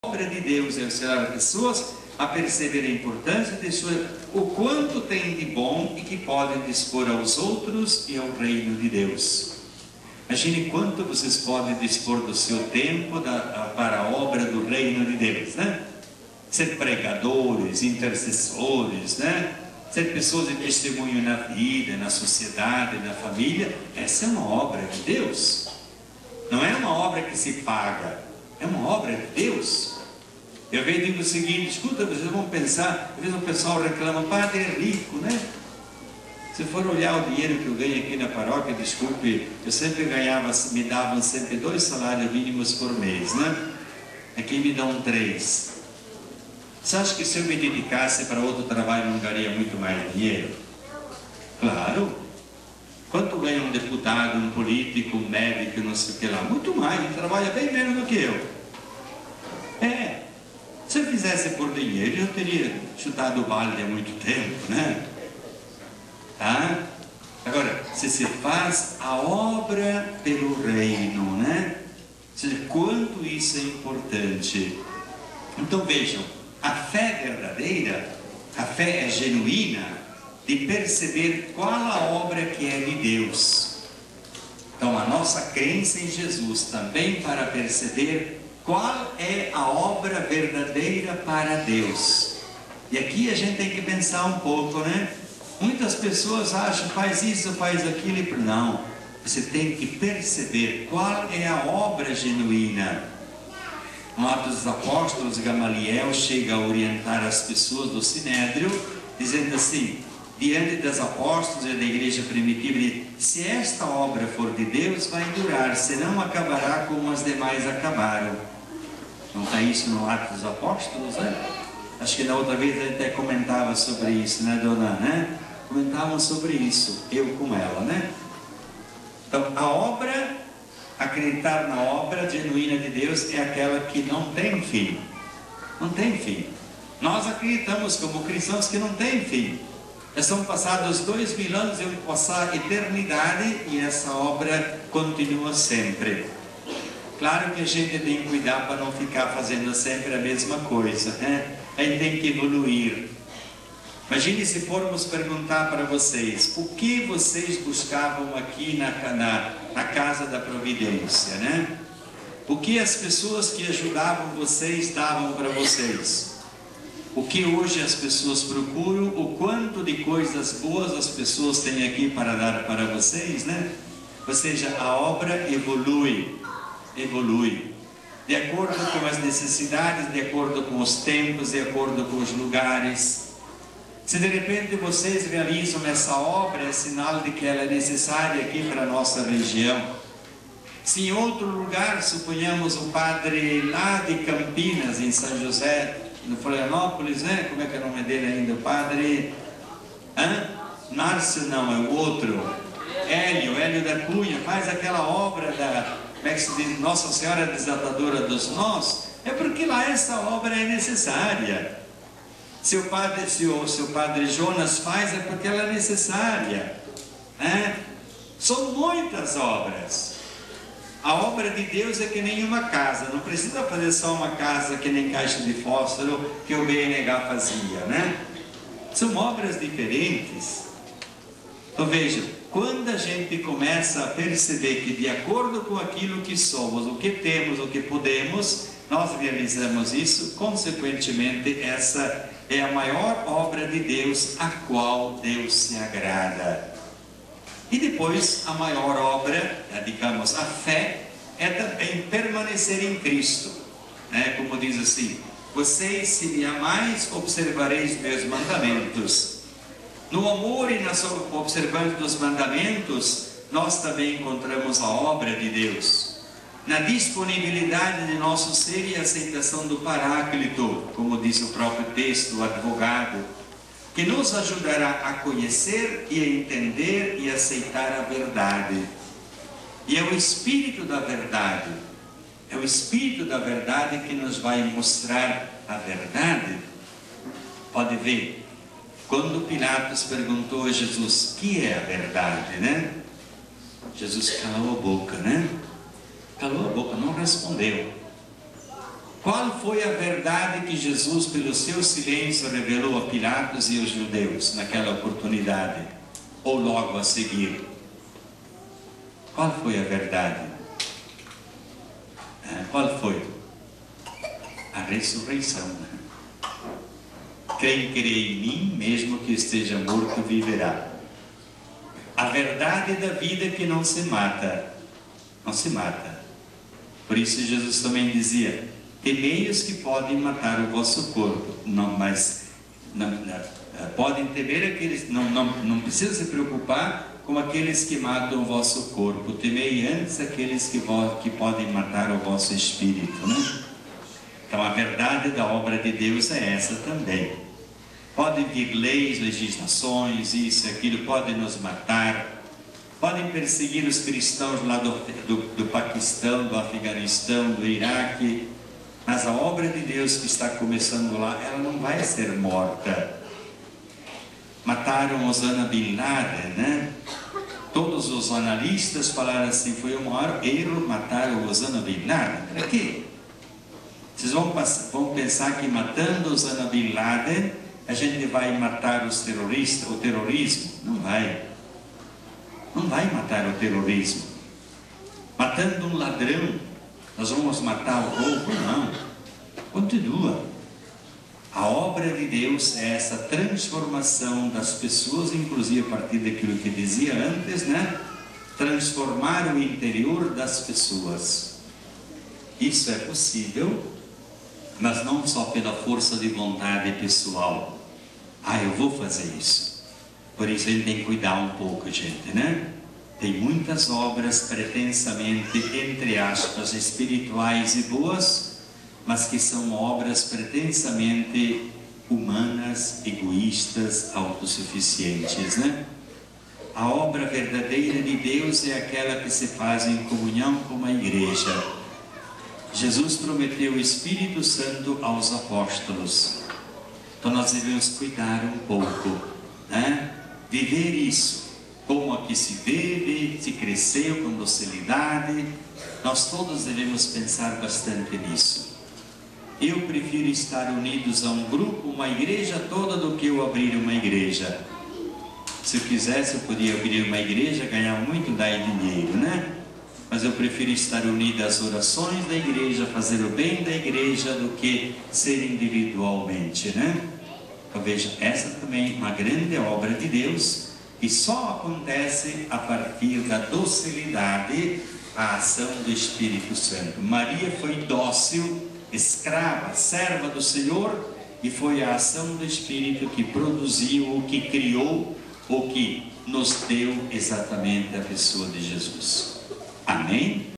obra de Deus é ensinar as pessoas a perceber a importância de o quanto tem de bom e que podem dispor aos outros e ao reino de Deus. Imagine quanto vocês podem dispor do seu tempo para a obra do reino de Deus, né? Ser pregadores, intercessores, né? Ser pessoas de testemunho na vida, na sociedade, na família. Essa é uma obra de Deus. Não é uma obra que se paga, é uma obra de Deus. Eu vejo e digo o seguinte: escuta, vocês vão pensar, às vezes o pessoal reclama, padre é rico, né? Se for olhar o dinheiro que eu ganho aqui na paróquia, desculpe, eu sempre ganhava, me davam sempre 2 salários mínimos por mês, né? Aqui me dão 3. Você acha que se eu me dedicasse para outro trabalho não ganharia muito mais dinheiro? Claro. Quanto ganha um deputado, um político, um médico, não sei o que lá? Muito mais, ele trabalha bem menos do que eu. Se eu fizesse por dinheiro, eu teria chutado o balde há muito tempo, né? Tá? Agora, se se faz a obra pelo reino, né? Ou seja, quanto isso é importante. Então vejam, a fé verdadeira, a fé é genuína, de perceber qual a obra que é de Deus. Então a nossa crença em Jesus também para perceber qual é a obra verdadeira para Deus. E aqui a gente tem que pensar um pouco, né? Muitas pessoas acham, faz isso, faz aquilo. Não, você tem que perceber qual é a obra genuína. No Atos dos Apóstolos, Gamaliel chega a orientar as pessoas do Sinédrio, dizendo assim, diante dos apóstolos e da igreja primitiva, se esta obra for de Deus, vai durar, senão acabará como as demais acabaram. Não está isso no Atos dos Apóstolos, né? Acho que da outra vez a gente até comentava sobre isso, né, dona, né? Comentavam sobre isso, eu com ela, né? Então, a obra, acreditar na obra genuína de Deus é aquela que não tem fim. Não tem fim. Nós acreditamos como cristãos que não tem fim. Já são passados 2000 anos, eu vou passar a eternidade e essa obra continua sempre. Claro que a gente tem que cuidar para não ficar fazendo sempre a mesma coisa, né? A gente tem que evoluir. Imagine se formos perguntar para vocês, o que vocês buscavam aqui na Casa da Providência, né? O que as pessoas que ajudavam vocês davam para vocês? O que hoje as pessoas procuram, o quanto de coisas boas as pessoas têm aqui para dar para vocês, né? Ou seja, a obra evolui, de acordo com as necessidades, de acordo com os tempos, de acordo com os lugares. Se de repente vocês realizam essa obra, é sinal de que ela é necessária aqui para a nossa região. Se em outro lugar, suponhamos o padre lá de Campinas, em São José, no Florianópolis, né? Como é que é o nome dele ainda? O padre... Márcio não, é o outro. Hélio da Cunha, faz aquela obra da... Como é que se diz? Nossa Senhora Desatadora dos Nós. É porque lá essa obra é necessária. Se o padre Jonas faz, é porque ela é necessária, né? São muitas obras. A obra de Deus é que nem uma casa. Não precisa fazer só uma casa que nem caixa de fósforo que o BNH fazia, né? São obras diferentes. Então vejam, quando a gente começa a perceber que de acordo com aquilo que somos, o que temos, o que podemos, nós realizamos isso, consequentemente essa é a maior obra de Deus a qual Deus se agrada. E depois a maior obra, digamos, a fé, é também permanecer em Cristo, né? Como diz assim, vocês se me amais, observareis meus mandamentos. No amor e na observância dos mandamentos, nós também encontramos a obra de Deus. Na disponibilidade de nosso ser e aceitação do Paráclito, como diz o próprio texto, o advogado, que nos ajudará a conhecer e a entender e aceitar a verdade. E é o Espírito da verdade, que nos vai mostrar a verdade. Pode ver, quando Pilatos perguntou a Jesus, o que é a verdade, né? Jesus calou a boca, né? Calou a boca, não respondeu. Qual foi a verdade que Jesus, pelo seu silêncio, revelou a Pilatos e aos judeus naquela oportunidade? Ou logo a seguir? Qual foi a verdade? Qual foi? A ressurreição. Quem crê em mim, mesmo que esteja morto, viverá. A verdade da vida é que não se mata. Não se mata. Por isso Jesus também dizia: temei os que podem matar o vosso corpo. Podem temer aqueles, não precisa se preocupar com aqueles que matam o vosso corpo. Temei antes aqueles que podem matar o vosso espírito, né? Então a verdade da obra de Deus é essa também. Podem vir leis, legislações, isso e aquilo, podem nos matar, podem perseguir os cristãos lá do Paquistão, do Afeganistão, do Iraque, mas a obra de Deus que está começando lá, ela não vai ser morta. Mataram Osama Bin Laden, né? Todos os analistas falaram assim: foi o maior erro matar o Osama Bin Laden. Para quê? Vocês vão pensar que matando Osama Bin Laden a gente vai matar os terroristas, o terrorismo? Não vai. Não vai matar o terrorismo. Matando um ladrão, nós vamos matar o roubo? Não. Continua. A obra de Deus é essa transformação das pessoas, inclusive a partir daquilo que dizia antes, né? Transformar o interior das pessoas. Isso é possível, mas não só pela força de vontade pessoal. Eu vou fazer isso. Por isso a gente tem que cuidar um pouco, gente, né? Tem muitas obras pretensamente, entre aspas, espirituais e boas, mas que são obras pretensamente humanas, egoístas, autossuficientes, né? A obra verdadeira de Deus é aquela que se faz em comunhão com a igreja. Jesus prometeu o Espírito Santo aos apóstolos. Então nós devemos cuidar um pouco, né? Viver isso, como aqui se vive, se cresceu com docilidade. Nós todos devemos pensar bastante nisso. Eu prefiro estar unidos a um grupo, uma igreja toda, do que eu abrir uma igreja. Se eu quisesse, eu podia abrir uma igreja, ganhar muito, dar dinheiro, né? Mas eu prefiro estar unido às orações da igreja, fazer o bem da igreja, do que ser individualmente, né? Então veja, essa também é uma grande obra de Deus, que só acontece a partir da docilidade à ação do Espírito Santo. Maria foi dócil, escrava, serva do Senhor, e foi a ação do Espírito que produziu, ou que criou, ou que nos deu exatamente a pessoa de Jesus. Amém?